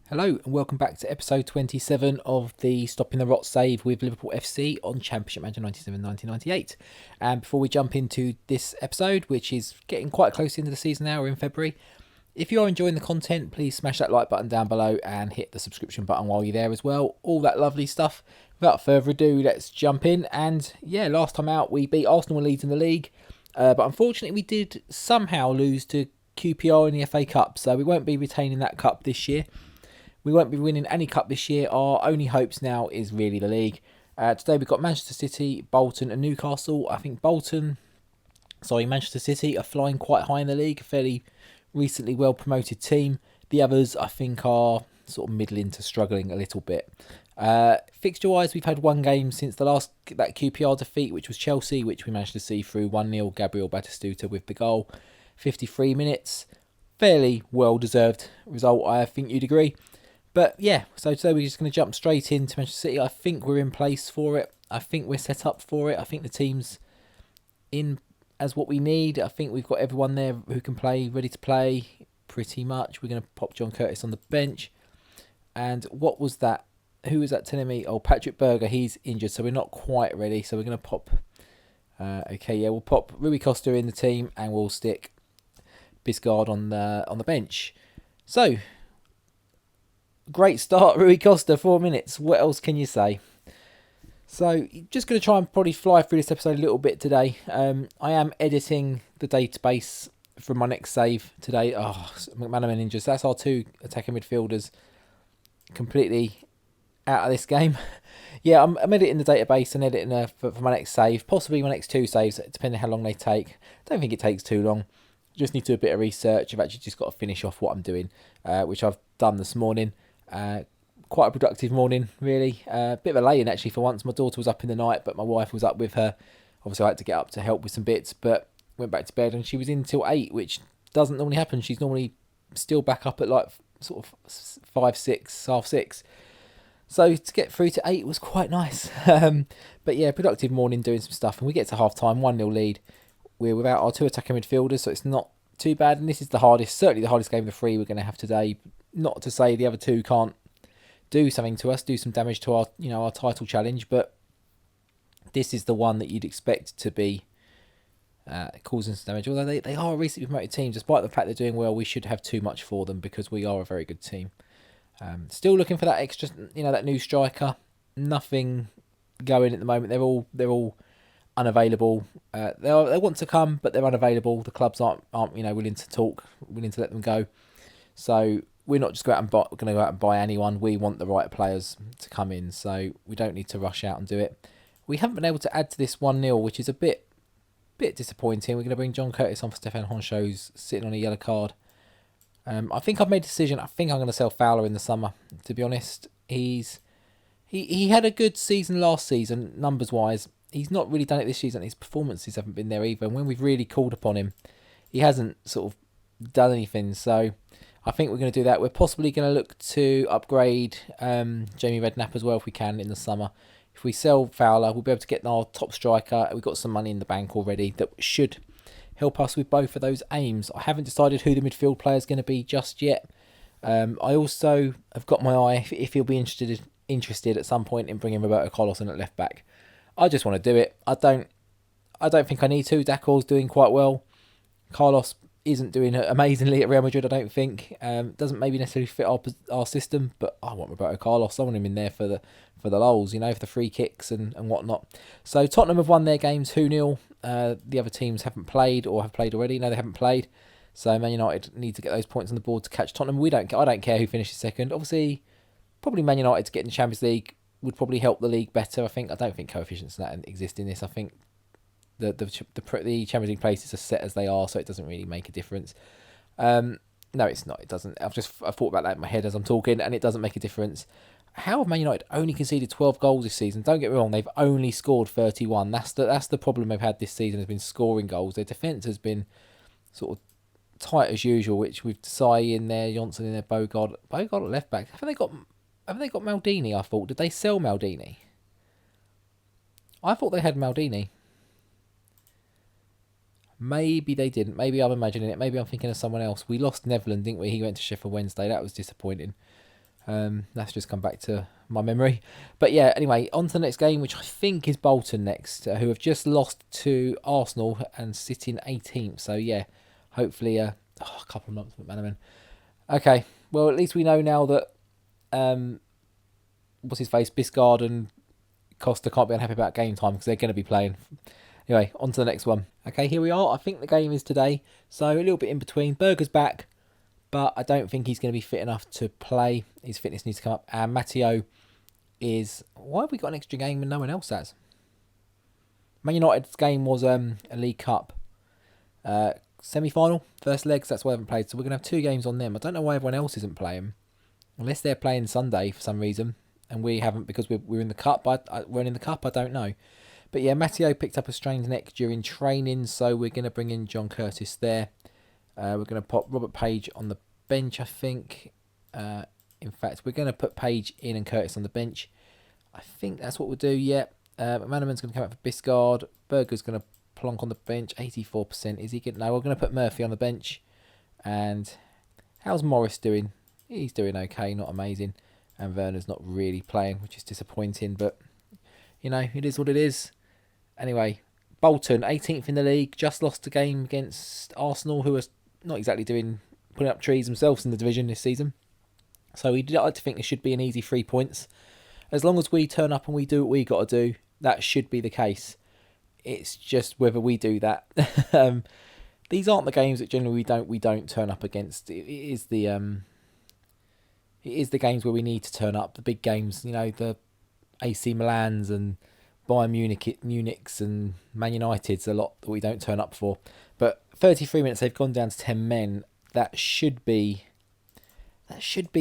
Hello and welcome back to episode 27 of the Stopping the Rot save with Liverpool FC on Championship Manager 97-1998. And before we jump into this episode, which is getting quite close into the season now, we're in February. If you are enjoying the content, please smash that like button down below and hit the subscription button while you're there as well. All that lovely stuff. Without further ado, let's jump in. And yeah, last time out we beat Arsenal and Leeds in the league. But unfortunately we did somehow lose to QPR in the FA Cup. So we won't be retaining that cup this year. We won't be winning any cup this year. Our only hopes now is really the league. Today we've got Manchester City, Bolton and Newcastle. I think Manchester City are flying quite high in the league. A fairly recently well promoted team. The others I think are sort of middling to struggling a little bit. Fixture wise, we've had one game since that QPR defeat, which was Chelsea, which we managed to see through 1-0. Gabriel Batistuta with the goal. 53 minutes. Fairly well deserved result, I think you'd agree. But yeah, so today we're just going to jump straight into Manchester City. I think we're in place for it. I think we're set up for it. I think the team's in as what we need. I think we've got everyone there who can play, ready to play pretty much. We're going to pop John Curtis on the bench. And what was that? Who was that telling me? Oh, Patrick Berger, he's injured, so we're not quite ready. So we're going to pop... we'll pop Rui Costa in the team and we'll stick Biscard on the bench. So... great start, Rui Costa, 4 minutes. What else can you say? So, just going to try and probably fly through this episode a little bit today. I am editing the database for my next save today. Oh, McManaman injured. So that's our two attacking midfielders completely out of this game. Yeah, I'm editing the database and editing for my next save. Possibly my next two saves, depending how long they take. I don't think it takes too long. Just need to do a bit of research. I've actually just got to finish off what I'm doing, which I've done this morning. Quite a productive morning, really. Bit of a lay-in, actually, for once. My daughter was up in the night, but my wife was up with her. Obviously, I had to get up to help with some bits, but went back to bed, and she was in till 8, which doesn't normally happen. She's normally still back up at like sort of 5, 6, half 6. So to get through to 8 was quite nice. But yeah, productive morning doing some stuff, and we get to half-time, 1-0 lead. We're without our two attacking midfielders, so it's not too bad, and this is certainly the hardest game of the three we're going to have today. Not to say the other two can't do something to us, do some damage to our title challenge, but this is the one that you'd expect to be causing some damage. Although they are a recently promoted team, despite the fact they're doing well, we should have too much for them because we are a very good team. Still looking for that extra, that new striker. Nothing going at the moment. They're all unavailable. They want to come, but they're unavailable. The clubs aren't willing to talk, willing to let them go. So we're not just going to go out and buy anyone. We want the right players to come in, so we don't need to rush out and do it. We haven't been able to add to this 1-0, which is a bit disappointing. We're going to bring John Curtis on for Stefan Honcho, who's sitting on a yellow card. I think I've made a decision. I think I'm going to sell Fowler in the summer, to be honest. He had a good season last season, numbers-wise. He's not really done it this season. His performances haven't been there either. And when we've really called upon him, he hasn't sort of done anything. So I think we're going to do that. We're possibly going to look to upgrade Jamie Redknapp as well if we can in the summer. If we sell Fowler, we'll be able to get our top striker. We've got some money in the bank already that should help us with both of those aims. I haven't decided who the midfield player is going to be just yet. I also have got my eye if he'll be interested at some point in bringing Roberto Carlos in at left back. I just want to do it. I don't think I need to. Dakor's doing quite well. Carlos isn't doing amazingly at Real Madrid, I don't think. Doesn't maybe necessarily fit our system, but I want Roberto Carlos. I want him in there for the lulz, for the free kicks and whatnot. So Tottenham have won their games 2-0. The other teams haven't played or have played already. No, they haven't played. So Man United need to get those points on the board to catch Tottenham. I don't care who finishes second. Obviously, probably Man United to get in the Champions League would probably help the league better. I don't think coefficients and that exist in this. I think the Champions League places are set as they are, so it doesn't really make a difference. No, it's not. It doesn't. I've thought about that in my head as I'm talking, and it doesn't make a difference. How have Man United only conceded 12 goals this season? Don't get me wrong, they've only scored 31. That's the problem they've had this season, has been scoring goals. Their defence has been sort of tight as usual, which with Desai in there, Johnson in there, Bogard at left back. Haven't they got Maldini? I thought. Did they sell Maldini? I thought they had Maldini. Maybe they didn't. Maybe I'm imagining it. Maybe I'm thinking of someone else. We lost Nevland, didn't we? He went to Sheffield Wednesday. That was disappointing. That's just come back to my memory. But yeah, anyway, on to the next game, which I think is Bolton next, who have just lost to Arsenal and sit in 18th. So yeah, hopefully a couple of months with McManaman. Okay, well at least we know now that what's his face, Biscard and Costa can't be unhappy about game time because they're going to be playing. Anyway, on to the next one. Okay, here we are. I think the game is today, so a little bit in between. Berger's back, but I don't think he's going to be fit enough to play. His fitness needs to come up. And Matteo is... Why have we got an extra game when no one else has? Man United's game was a League Cup semi-final, first legs. That's why I haven't played. So we're going to have 2 games on them. I don't know why everyone else isn't playing. Unless they're playing Sunday for some reason. And we haven't because we're in the Cup. We're in the Cup, I don't know. But yeah, Matteo picked up a strained neck during training. So we're going to bring in John Curtis there. We're going to pop Robert Page on the bench, I think. In fact, we're going to put Page in and Curtis on the bench. I think that's what we'll do, yeah. McManaman's going to come out for Biscard. Berger's going to plonk on the bench. 84%. Is he good? No, we're going to put Murphy on the bench. And how's Morris doing? He's doing okay, not amazing. And Werner's not really playing, which is disappointing. But, you know, it is what it is. Anyway, Bolton, 18th in the league. Just lost a game against Arsenal, who are not exactly putting up trees themselves in the division this season. So we'd like to think it should be an easy 3 points. As long as we turn up and we do what we got to do, that should be the case. It's just whether we do that. These aren't the games that generally we don't turn up against. It is the games where we need to turn up. The big games, you know, the AC Milans and Bayern Munich's and Man United's a lot that we don't turn up for. But 33 minutes, they've gone down to 10 men. That should be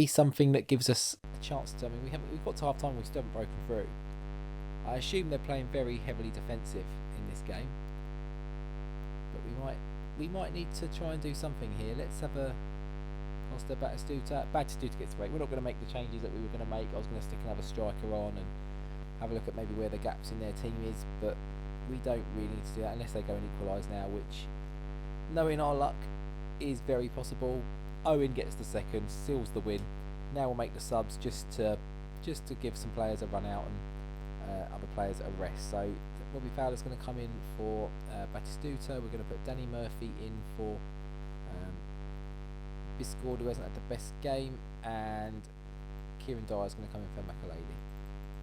something that gives us a chance to. I mean, we've got to half time. We still haven't broken through. I assume they're playing very heavily defensive in this game, but we might need to try and do something here. Let's have a Costa Batistuta gets a break. We're not going to make the changes that we were going to make. I was going to stick another striker on and have a look at maybe where the gaps in their team is, but we don't really need to do that unless they go and equalise now, which, knowing our luck, is very possible. Owen gets the second, seals the win. Now we'll make the subs just to give some players a run out and other players a rest. So Robbie Fowler's going to come in for Batistuta. We're going to put Danny Murphy in for Biscord, who hasn't had the best game, and Kieran Dyer's going to come in for Makaleli,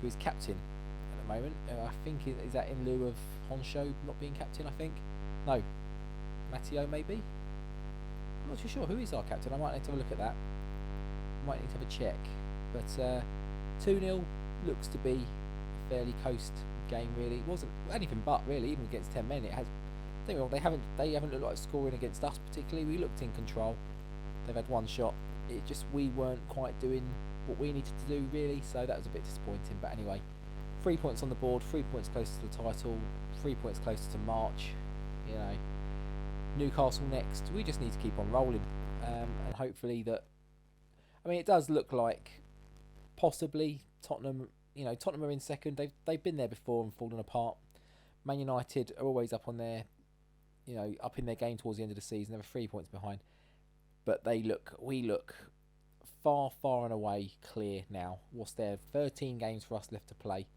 who is captain at the moment. I think is that in lieu of Honsho not being captain. I think no, Matteo maybe. I'm not too sure who is our captain. I might need to have a look at that. Might need to have a check. But 2-0 looks to be a fairly coast game, really. It wasn't anything but, really, even against 10 men. It has. Don't get me wrong, they haven't looked like scoring against us particularly. We looked in control. They've had one shot. It just, we weren't quite doing what we needed to do, really. So that was a bit disappointing. But anyway, 3 points on the board, 3 points closer to the title, 3 points closer to March. You know, Newcastle next. We just need to keep on rolling, and hopefully that. I mean, it does look like possibly Tottenham. You know, Tottenham are in second. They've been there before and fallen apart. Man United are always up on their, you know, up in their game towards the end of the season. They're 3 points behind, but we look far and away clear now. What's there? 13 games for us left to play.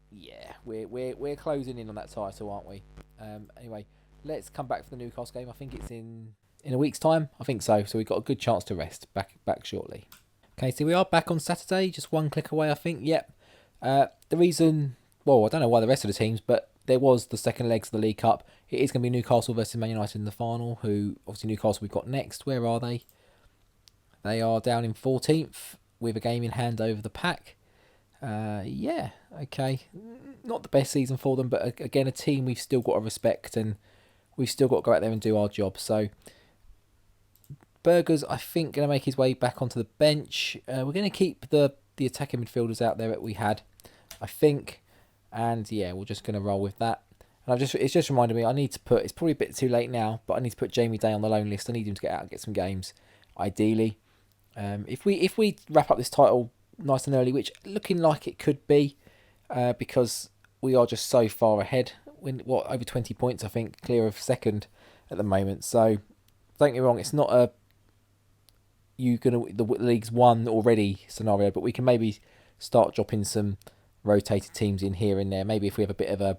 Yeah, we're closing in on that title, aren't we? Anyway. Let's come back for the Newcastle game. I think it's in a week's time. I think so. So we've got a good chance to rest. Back shortly. Okay, so we are back on Saturday. Just one click away, I think. Yep. The reason... Well, I don't know why the rest of the teams, but there was the second legs of the League Cup. It is going to be Newcastle versus Man United in the final, who... Obviously, Newcastle we've got next. Where are they? They are down in 14th with a game in hand over the pack. Yeah, okay. Not the best season for them, but again, a team we've still got to respect and... We've still got to go out there and do our job. So, Berger's, I think, going to make his way back onto the bench. We're going to keep the attacking midfielders out there that we had, I think. And, yeah, we're just going to roll with that. And it's just reminded me, I need to put... It's probably a bit too late now, but I need to put Jamie Day on the loan list. I need him to get out and get some games, ideally. If we wrap up this title nice and early, which looking like it could be, because we are just so far ahead. Over 20 points, I think, clear of second at the moment. So, don't get me wrong, it's not the league's won already scenario, but we can maybe start dropping some rotated teams in here and there. Maybe if we have a bit of a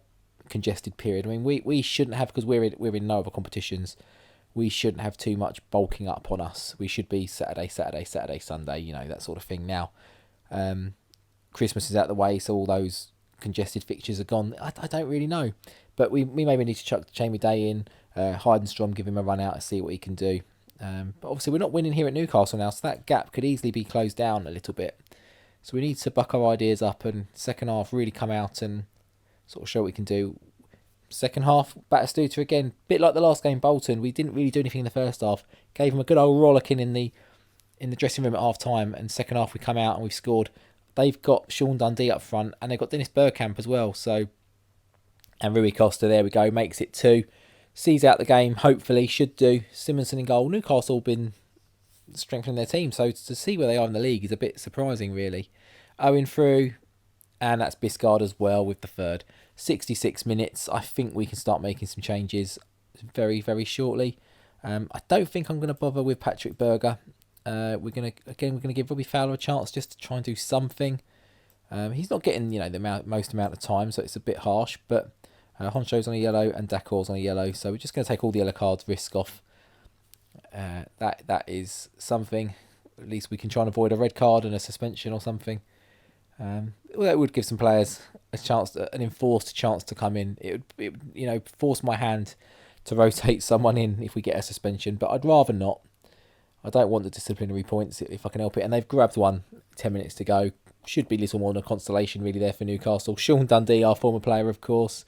congested period. I mean, we shouldn't have, because we're in no other competitions. We shouldn't have too much bulking up on us. We should be Saturday, Sunday, that sort of thing now. Christmas is out the way, so all those congested fixtures are gone. I don't really know. But we maybe need to chuck Jamie Day in, Heidenstrom, give him a run out and see what he can do. But obviously we're not winning here at Newcastle now, so that gap could easily be closed down a little bit. So we need to buck our ideas up and second half really come out and sort of show what we can do. Second half, Batistuta again, bit like the last game, Bolton. We didn't really do anything in the first half. Gave him a good old rollicking in the dressing room at half time, and second half we come out and we've scored. They've got Sean Dundee up front and they've got Dennis Bergkamp as well. So, and Rui Costa, there we go, makes it 2. Sees out the game, hopefully, should do. Simonson in goal. Newcastle been strengthening their team, so to see where they are in the league is a bit surprising, really. Owen through, and that's Biscard as well with the third. 66 minutes. I think we can start making some changes very, very shortly. I don't think I'm going to bother with Patrick Berger. We're going to give Robbie Fowler a chance just to try and do something. He's not getting the most amount of time, so it's a bit harsh. But Honsho's on a yellow and Dakor's on a yellow, so we're just going to take all the yellow cards, risk off. That is something. At least we can try and avoid a red card and a suspension or something. That would give some players a chance, an enforced chance to come in. It would force my hand to rotate someone in if we get a suspension, but I'd rather not. I don't want the disciplinary points if I can help it, and they've grabbed one 10 minutes to go. Should be little more than a consolation really there for Newcastle. Sean Dundee, our former player, of course.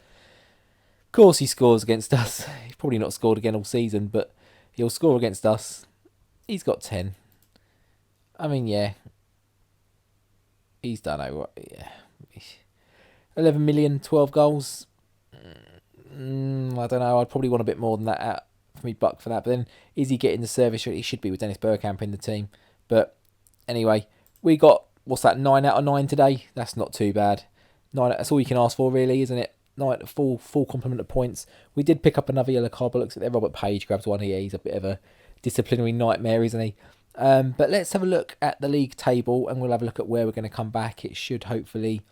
Of course he scores against us. He's probably not scored again all season, but he'll score against us. He's got 10. I mean, yeah. He's done over. Yeah. 11 million, 12 goals. I don't know. I'd probably want a bit more than that out for me buck for that. But then, is he getting the service? He should be with Dennis Bergkamp in the team. But anyway, we got, 9 out of 9 today? That's not too bad. 9. That's all you can ask for, really, isn't it? 9, full complement of points. We did pick up another yellow card, but looks at there. Robert Page grabs one here. He's a bit of a disciplinary nightmare, isn't he? But let's have a look at the league table and we'll have a look at where we're going to come back. It should hopefully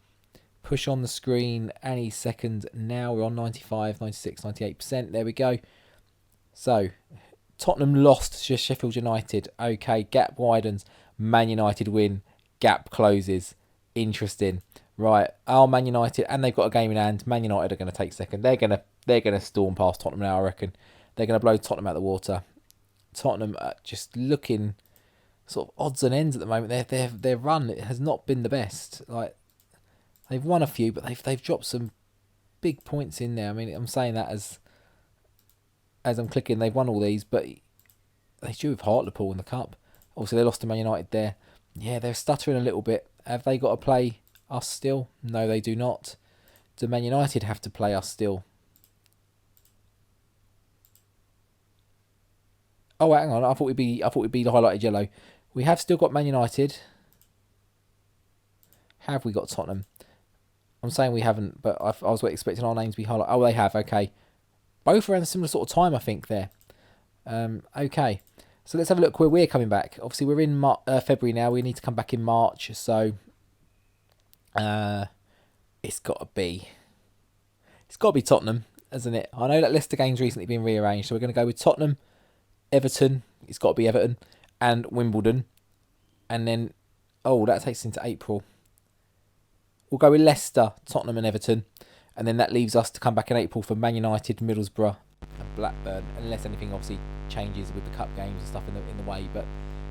push on the screen any second now. We're on 95, 96, 98%. There we go. So, Tottenham lost to Sheffield United. Okay, gap widens. Man United win. Gap closes. Interesting. Right, our Man United, and they've got a game in hand. Man United are going to take second. They're going to storm past Tottenham now, I reckon. They're going to blow Tottenham out of the water. Tottenham are just looking sort of odds and ends at the moment. Their run has not been the best. Like, they've won a few, but they've dropped some big points in there. I mean, I'm saying that as I'm clicking. They've won all these, but they drew with Liverpool in the cup. Obviously, they lost to Man United there. Yeah, they're stuttering a little bit. Have they got to play us still? No, they do not. Do Man United have to play us still? Oh, hang on. I thought we'd be the highlighted yellow. We have still got Man United. Have we got Tottenham? I'm saying we haven't, but I was expecting our names to be highlighted. Oh, they have. Okay. Both around a similar sort of time, I think, there. Okay. So let's have a look where we're coming back. Obviously, we're in February now. We need to come back in March. So it's got to be Tottenham, hasn't it? I know that Leicester game's recently been rearranged, so we're going to go with Tottenham, Everton. It's got to be Everton and Wimbledon, and then that takes us into April. We'll go with Leicester, Tottenham, and Everton, and then that leaves us to come back in April for Man United, Middlesbrough, and Blackburn, unless anything obviously changes with the cup games and stuff in the way. But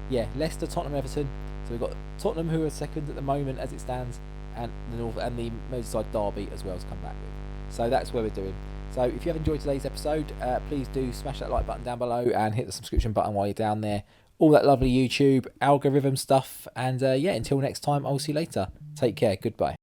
yeah, Leicester, Tottenham, Everton. So we've got Tottenham, who are second at the moment as it stands, and the Merseyside derby as well to come back with. So that's where we're doing. So if you have enjoyed today's episode, please do smash that like button down below and hit the subscription button while you're down there. All that lovely YouTube algorithm stuff. And until next time, I'll see you later. Take care. Goodbye.